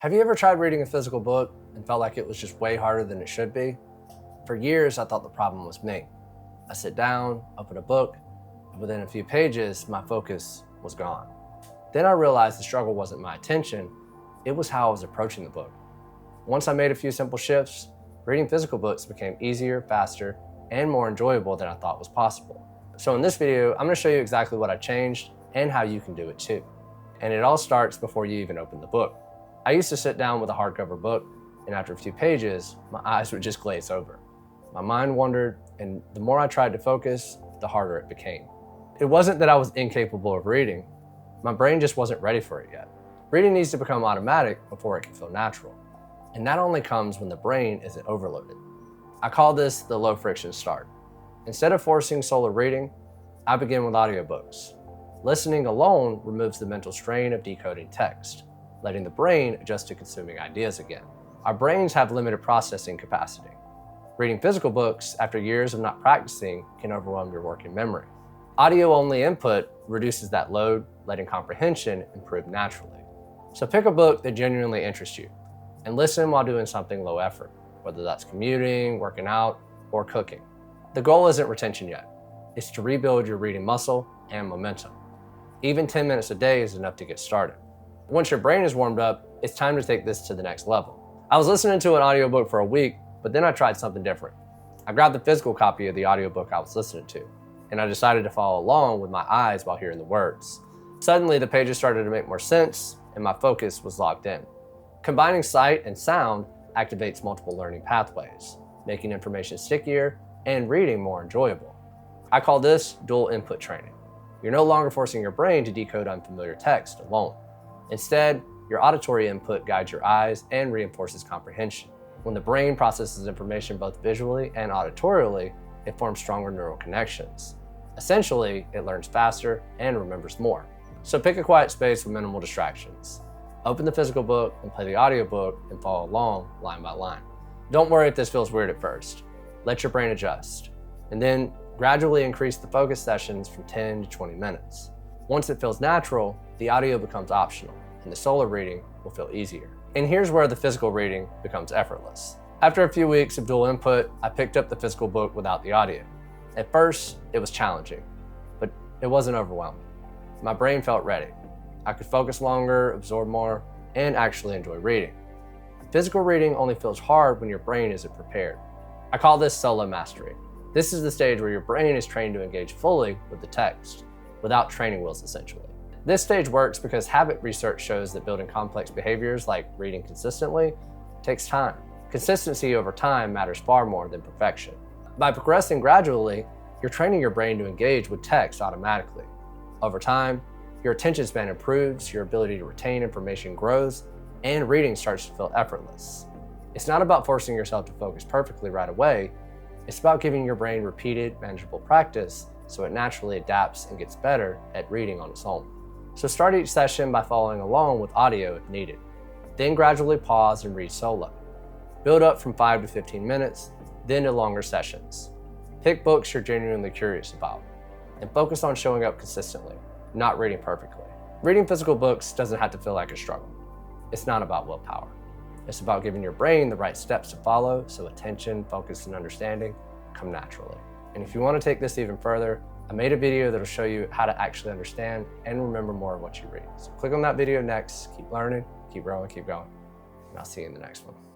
Have you ever tried reading a physical book and felt like it was just way harder than it should be? For years, I thought the problem was me. I sit down, open a book, and within a few pages, my focus was gone. Then I realized the struggle wasn't my attention, it was how I was approaching the book. Once I made a few simple shifts, reading physical books became easier, faster, and more enjoyable than I thought was possible. So in this video, I'm going to show you exactly what I changed and how you can do it too. And it all starts before you even open the book. I used to sit down with a hardcover book, and after a few pages, my eyes would just glaze over. My mind wandered, and the more I tried to focus, the harder it became. It wasn't that I was incapable of reading. My brain just wasn't ready for it yet. Reading needs to become automatic before it can feel natural. And that only comes when the brain isn't overloaded. I call this the low friction start. Instead of forcing solo reading, I begin with audiobooks. Listening alone removes the mental strain of decoding text, letting the brain adjust to consuming ideas again. Our brains have limited processing capacity. Reading physical books after years of not practicing can overwhelm your working memory. Audio-only input reduces that load, letting comprehension improve naturally. So pick a book that genuinely interests you and listen while doing something low effort, whether that's commuting, working out, or cooking. The goal isn't retention yet. It's to rebuild your reading muscle and momentum. Even 10 minutes a day is enough to get started. Once your brain is warmed up, it's time to take this to the next level. I was listening to an audiobook for a week, but then I tried something different. I grabbed the physical copy of the audiobook I was listening to, and I decided to follow along with my eyes while hearing the words. Suddenly, the pages started to make more sense, and my focus was locked in. Combining sight and sound activates multiple learning pathways, making information stickier and reading more enjoyable. I call this dual input training. You're no longer forcing your brain to decode unfamiliar text alone. Instead, your auditory input guides your eyes and reinforces comprehension. When the brain processes information both visually and auditorially, it forms stronger neural connections. Essentially, it learns faster and remembers more. So pick a quiet space with minimal distractions. Open the physical book and play the audiobook and follow along line by line. Don't worry if this feels weird at first. Let your brain adjust, and then gradually increase the focus sessions from 10 to 20 minutes. Once it feels natural, the audio becomes optional, and the solo reading will feel easier. And here's where the physical reading becomes effortless. After a few weeks of dual input, I picked up the physical book without the audio. At first, it was challenging, but it wasn't overwhelming. My brain felt ready. I could focus longer, absorb more, and actually enjoy reading. Physical reading only feels hard when your brain isn't prepared. I call this solo mastery. This is the stage where your brain is trained to engage fully with the text, without training wheels essentially. This stage works because habit research shows that building complex behaviors like reading consistently takes time. Consistency over time matters far more than perfection. By progressing gradually, you're training your brain to engage with text automatically. Over time, your attention span improves, your ability to retain information grows, and reading starts to feel effortless. It's not about forcing yourself to focus perfectly right away. It's about giving your brain repeated, manageable practice so it naturally adapts and gets better at reading on its own. So start each session by following along with audio if needed. Then gradually pause and read solo. Build up from 5 to 15 minutes, then to longer sessions. Pick books you're genuinely curious about, and focus on showing up consistently, not reading perfectly. Reading physical books doesn't have to feel like a struggle. It's not about willpower. It's about giving your brain the right steps to follow so attention, focus, and understanding come naturally. And if you want to take this even further, I made a video that'll show you how to actually understand and remember more of what you read. So click on that video next, keep learning, keep growing, keep going, and I'll see you in the next one.